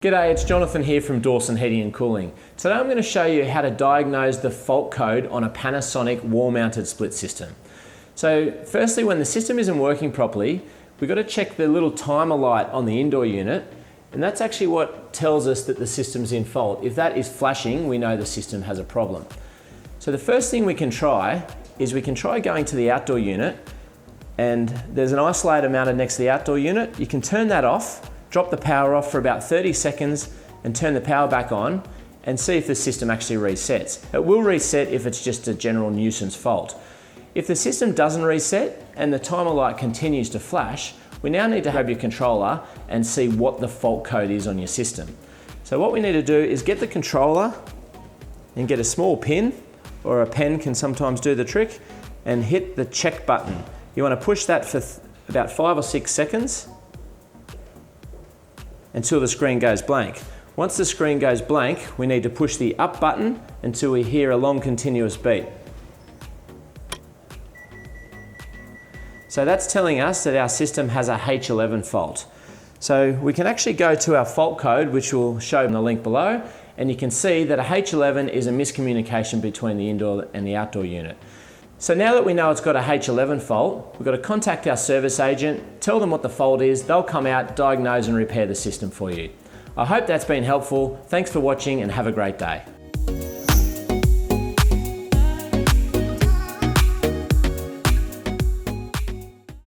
G'day, it's Jonathan here from Dawson Heating and Cooling. Today I'm going to show you how to diagnose the fault code on a Panasonic wall-mounted split system. So firstly, when the system isn't working properly, we've got to check the little timer light on the indoor unit, and that's actually what tells us that the system's in fault. If that is flashing, we know the system has a problem. So the first thing we can try is we can try going to the outdoor unit, and there's an isolator mounted next to the outdoor unit. You can turn that off, drop the power off for about 30 seconds and turn the power back on and see if the system actually resets. It will reset if it's just a general nuisance fault. If the system doesn't reset and the timer light continues to flash, we now need to have your controller and see what the fault code is on your system. So what we need to do is get the controller and get a small pin, or a pen can sometimes do the trick, and hit the check button. You want to push that for about 5 or 6 seconds until the screen goes blank. Once the screen goes blank, we need to push the up button until we hear a long continuous beat. So that's telling us that our system has a H11 fault. So we can actually go to our fault code, which we'll show in the link below, and you can see that a H11 is a miscommunication between the indoor and the outdoor unit. So now that we know it's got a H11 fault, we've got to contact our service agent, tell them what the fault is, they'll come out, diagnose and repair the system for you. I hope that's been helpful. Thanks for watching and have a great day.